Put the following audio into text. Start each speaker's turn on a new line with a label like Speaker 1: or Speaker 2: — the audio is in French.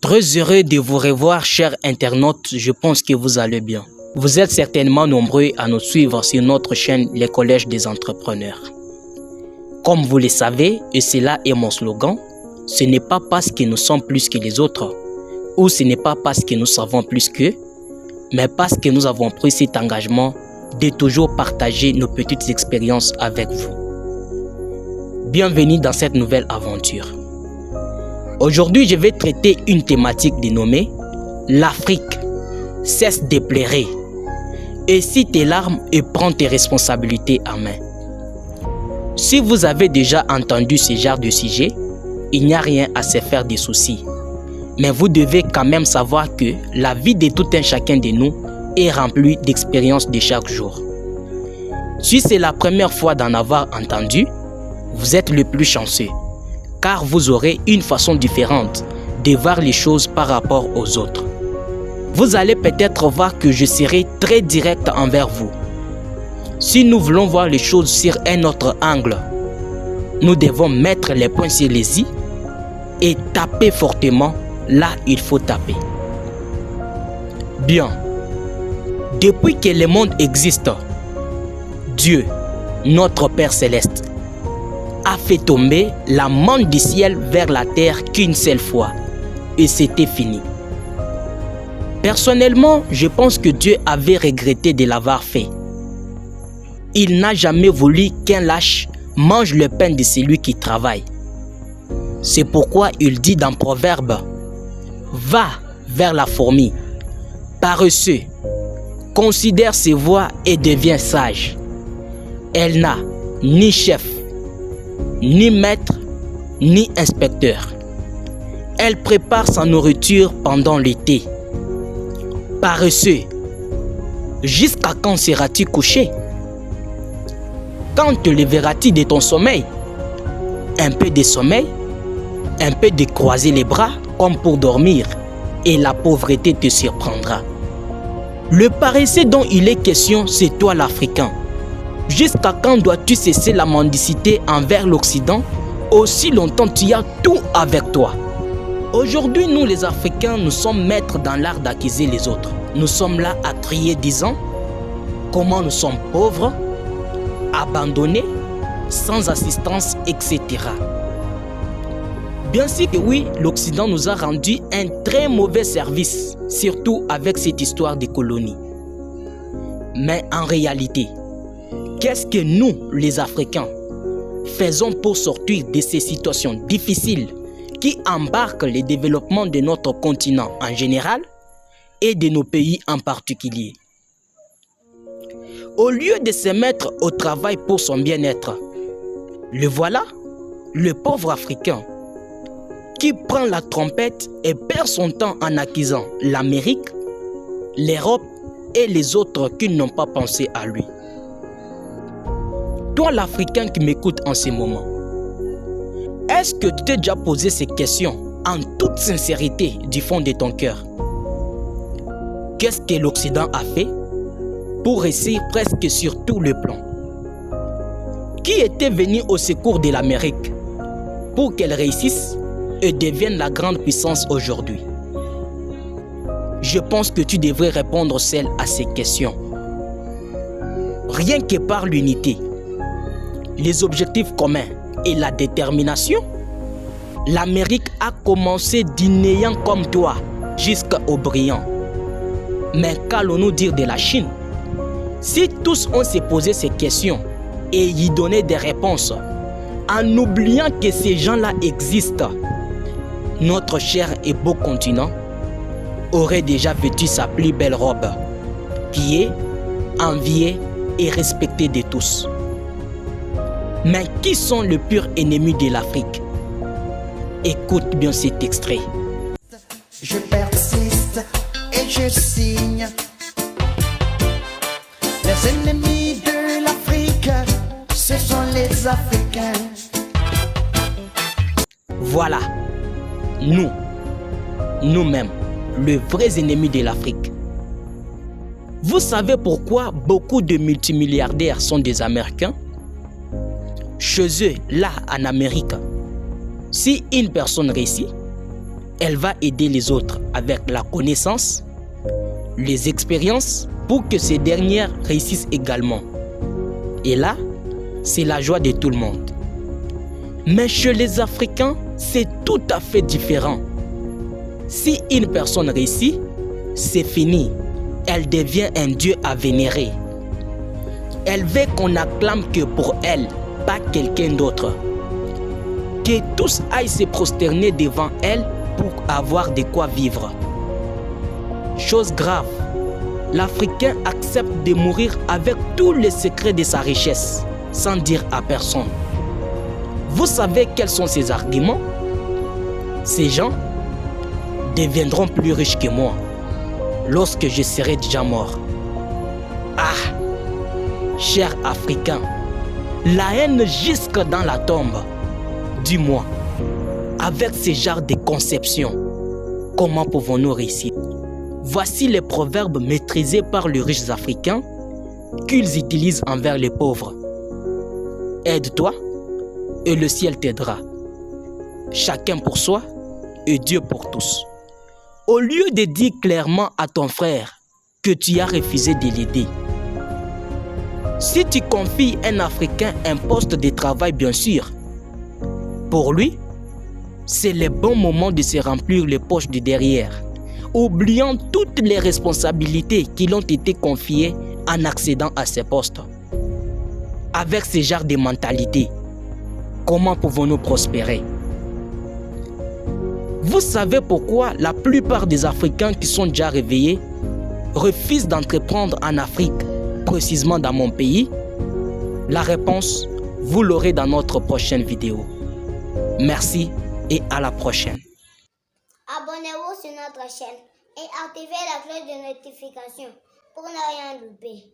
Speaker 1: Très heureux de vous revoir, chers internautes, je pense que vous allez bien. Vous êtes certainement nombreux à nous suivre sur notre chaîne Les Collèges des Entrepreneurs. Comme vous le savez, et cela est mon slogan, ce n'est pas parce que nous sommes plus que les autres, ou ce n'est pas parce que nous savons plus qu'eux, mais parce que nous avons pris cet engagement de toujours partager nos petites expériences avec vous. Bienvenue dans cette nouvelle aventure. Aujourd'hui, je vais traiter une thématique dénommée « L'Afrique, cesse de pleurer. Essuie tes larmes et prends tes responsabilités en main. » Si vous avez déjà entendu ce genre de sujet, il n'y a rien à se faire des soucis. Mais vous devez quand même savoir que la vie de tout un chacun de nous est remplie d'expériences de chaque jour. Si c'est la première fois d'en avoir entendu, vous êtes le plus chanceux, car vous aurez une façon différente de voir les choses par rapport aux autres. Vous allez peut-être voir que je serai très direct envers vous. Si nous voulons voir les choses sur un autre angle, nous devons mettre les points sur les i et taper fortement là il faut taper. Bien. Depuis que le monde existe, Dieu, notre Père Céleste, a fait tomber la manne du ciel vers la terre qu'une seule fois. Et c'était fini. Personnellement, je pense que Dieu avait regretté de l'avoir fait. Il n'a jamais voulu qu'un lâche mange le pain de celui qui travaille. C'est pourquoi il dit dans Proverbe, « Va vers la fourmi, paresseux, considère ses voies et deviens sage. Elle n'a ni chef, ni maître, ni inspecteur. Elle prépare sa nourriture pendant l'été. Paresseux, jusqu'à quand seras-tu couché? Quand te leveras-tu de ton sommeil? Un peu de sommeil, un peu de croiser les bras comme pour dormir, et la pauvreté te surprendra. » Le paresseux dont il est question, c'est toi l'Africain. Jusqu'à quand dois-tu cesser la mendicité envers l'Occident? Aussi longtemps tu as tout avec toi. Aujourd'hui, nous les Africains, nous sommes maîtres dans l'art d'accuser les autres. Nous sommes là à crier disant comment nous sommes pauvres, abandonnés, sans assistance, etc. Bien sûr que oui, l'Occident nous a rendu un très mauvais service, surtout avec cette histoire de colonie. Mais en réalité, qu'est-ce que nous, les Africains, faisons pour sortir de ces situations difficiles qui embarquent le développement de notre continent en général et de nos pays en particulier? Au lieu de se mettre au travail pour son bien-être, le voilà, le pauvre Africain, qui prend la trompette et perd son temps en accusant l'Amérique, l'Europe et les autres qui n'ont pas pensé à lui. Toi l'Africain qui m'écoute en ce moment, est-ce que tu t'es déjà posé ces questions en toute sincérité du fond de ton cœur? Qu'est-ce que l'Occident a fait pour réussir presque sur tout le plan? Qui était venu au secours de l'Amérique pour qu'elle réussisse et devienne la grande puissance aujourd'hui? Je pense que tu devrais répondre seul à ces questions. Rien que par l'unité, les objectifs communs et la détermination, l'Amérique a commencé du néant comme toi jusqu'au brillant. Mais qu'allons-nous dire de la Chine? Si tous on s'est posé ces questions et y donné des réponses, en oubliant que ces gens-là existent, notre cher et beau continent aurait déjà vêtu sa plus belle robe, qui est enviée et respectée de tous. Mais qui sont les purs ennemis de l'Afrique? Écoute bien cet extrait.
Speaker 2: Je persiste et je signe. Les ennemis de l'Afrique, ce sont les Africains.
Speaker 1: Voilà, nous-mêmes, les vrais ennemis de l'Afrique. Vous savez pourquoi beaucoup de multimilliardaires sont des Américains? Chez eux, là en Amérique, si une personne réussit, Elle va aider les autres avec la connaissance, les expériences pour que ces dernières réussissent également. Et là, c'est la joie de tout le monde. Mais chez les Africains, c'est tout à fait différent. Si une personne réussit, c'est fini. Elle devient un dieu à vénérer. Elle veut qu'on acclame que pour elle, pas quelqu'un d'autre. Que tous aillent se prosterner devant elle pour avoir de quoi vivre. Chose grave, l'Africain accepte de mourir avec tous les secrets de sa richesse, sans dire à personne. Vous savez quels sont ses arguments? Ces gens deviendront plus riches que moi lorsque je serai déjà mort. Ah, cher Africain, la haine jusque dans la tombe. Dis-moi, avec ce genre de conception, comment pouvons-nous réussir? Voici les proverbes maîtrisés par les riches Africains qu'ils utilisent envers les pauvres. Aide-toi et le ciel t'aidera. Chacun pour soi et Dieu pour tous. Au lieu de dire clairement à ton frère que tu as refusé de l'aider, si tu confies à un Africain un poste de travail, bien sûr, pour lui, c'est le bon moment de se remplir les poches de derrière, oubliant toutes les responsabilités qui l'ont été confiées en accédant à ces postes. Avec ce genre de mentalité, comment pouvons-nous prospérer? Vous savez pourquoi la plupart des Africains qui sont déjà réveillés refusent d'entreprendre en Afrique, précisément dans mon pays? La réponse, vous l'aurez dans notre prochaine vidéo. Merci et à la prochaine.
Speaker 3: Abonnez-vous sur notre chaîne et activez la cloche de notification pour ne rien louper.